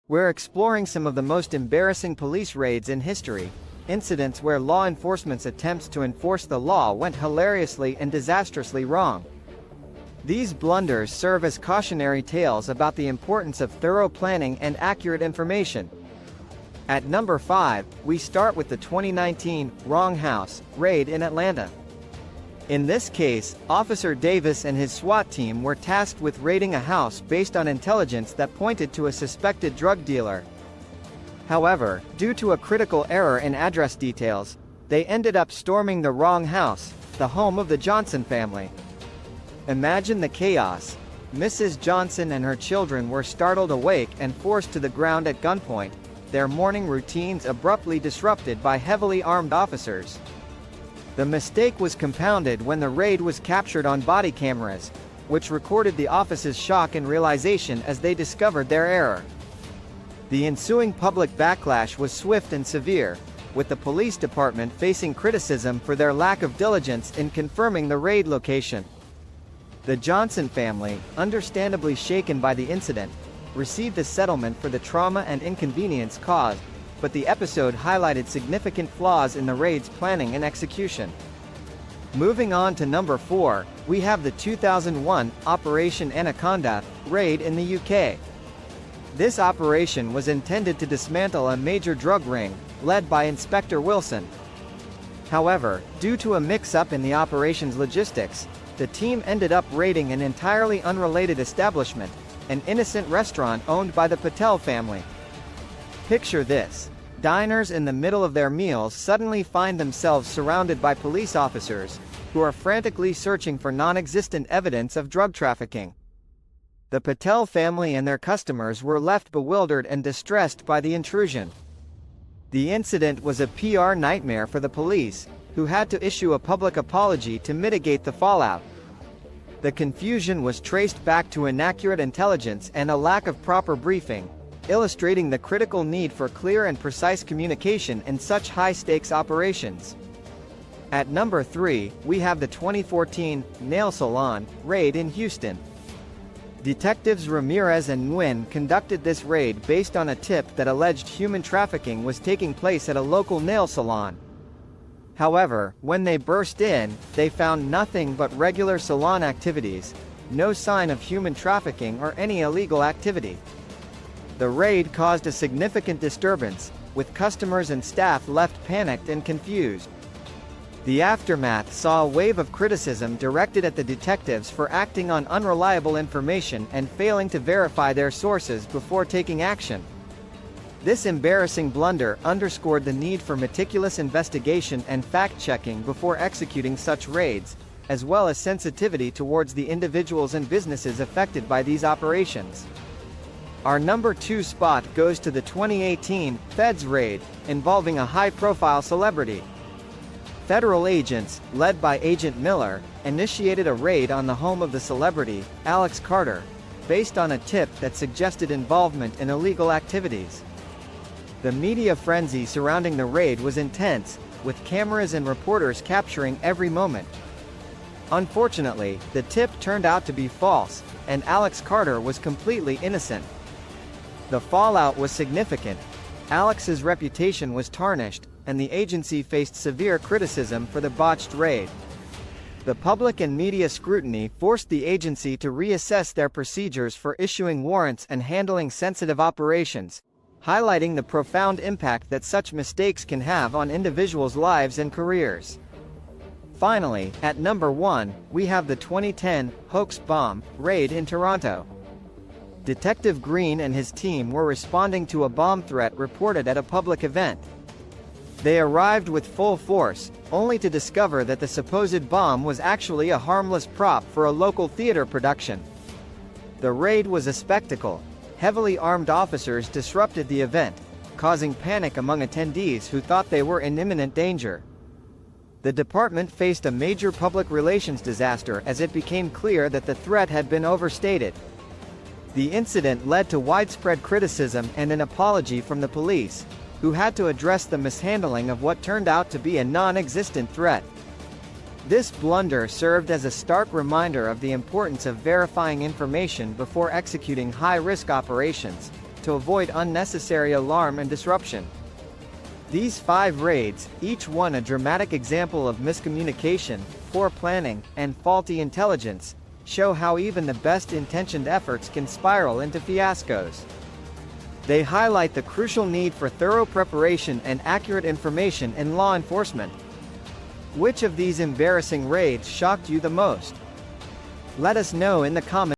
We're exploring some of the most embarrassing police raids in history, incidents where law enforcement's attempts to enforce the law went hilariously and disastrously wrong. These blunders serve as cautionary tales about the importance of thorough planning and accurate information. At number 5, we start with the 2019 Wrong House raid in Atlanta. In this case, Officer Davis and his SWAT team were tasked with raiding a house based on intelligence that pointed to a suspected drug dealer. However, due to a critical error in address details, they ended up storming the wrong house, the home of the Johnson family. Imagine the chaos. Mrs. Johnson and her children were startled awake and forced to the ground at gunpoint, their morning routines abruptly disrupted by heavily armed officers. The mistake was compounded when the raid was captured on body cameras, which recorded the officers' shock and realization as they discovered their error. The ensuing public backlash was swift and severe, with the police department facing criticism for their lack of diligence in confirming the raid location. The Johnson family, understandably shaken by the incident, received a settlement for the trauma and inconvenience caused, but the episode highlighted significant flaws in the raid's planning and execution. Moving on to number 4, we have the 2001 Operation Anaconda Raid in the UK. This operation was intended to dismantle a major drug ring, led by Inspector Wilson. However, due to a mix-up in the operation's logistics, the team ended up raiding an entirely unrelated establishment, an innocent restaurant owned by the Patel family. Picture this. Diners in the middle of their meals suddenly find themselves surrounded by police officers, who are frantically searching for non-existent evidence of drug trafficking. The Patel family and their customers were left bewildered and distressed by the intrusion. The incident was a PR nightmare for the police, who had to issue a public apology to mitigate the fallout. The confusion was traced back to inaccurate intelligence and a lack of proper briefing, illustrating the critical need for clear and precise communication in such high-stakes operations. At number 3, we have the 2014 Nail Salon Raid in Houston. Detectives Ramirez and Nguyen conducted this raid based on a tip that alleged human trafficking was taking place at a local nail salon. However, when they burst in, they found nothing but regular salon activities, no sign of human trafficking or any illegal activity. The raid caused a significant disturbance, with customers and staff left panicked and confused. The aftermath saw a wave of criticism directed at the detectives for acting on unreliable information and failing to verify their sources before taking action. This embarrassing blunder underscored the need for meticulous investigation and fact-checking before executing such raids, as well as sensitivity towards the individuals and businesses affected by these operations. Our number 2 spot goes to the 2018 Feds raid, involving a high-profile celebrity. Federal agents, led by Agent Miller, initiated a raid on the home of the celebrity, Alex Carter, based on a tip that suggested involvement in illegal activities. The media frenzy surrounding the raid was intense, with cameras and reporters capturing every moment. Unfortunately, the tip turned out to be false, and Alex Carter was completely innocent. The fallout was significant. Alex's reputation was tarnished, and the agency faced severe criticism for the botched raid. The public and media scrutiny forced the agency to reassess their procedures for issuing warrants and handling sensitive operations, highlighting the profound impact that such mistakes can have on individuals' lives and careers. Finally, at number 1, we have the 2010 Hoax Bomb Raid in Toronto. Detective Green and his team were responding to a bomb threat reported at a public event. They arrived with full force, only to discover that the supposed bomb was actually a harmless prop for a local theater production. The raid was a spectacle. Heavily armed officers disrupted the event, causing panic among attendees who thought they were in imminent danger. The department faced a major public relations disaster as it became clear that the threat had been overstated. The incident led to widespread criticism and an apology from the police, who had to address the mishandling of what turned out to be a non-existent threat. This blunder served as a stark reminder of the importance of verifying information before executing high-risk operations, to avoid unnecessary alarm and disruption. These 5 raids, each one a dramatic example of miscommunication, poor planning, and faulty intelligence, show how even the best-intentioned efforts can spiral into fiascos. They highlight the crucial need for thorough preparation and accurate information in law enforcement. Which of these embarrassing raids shocked you the most? Let us know in the comments.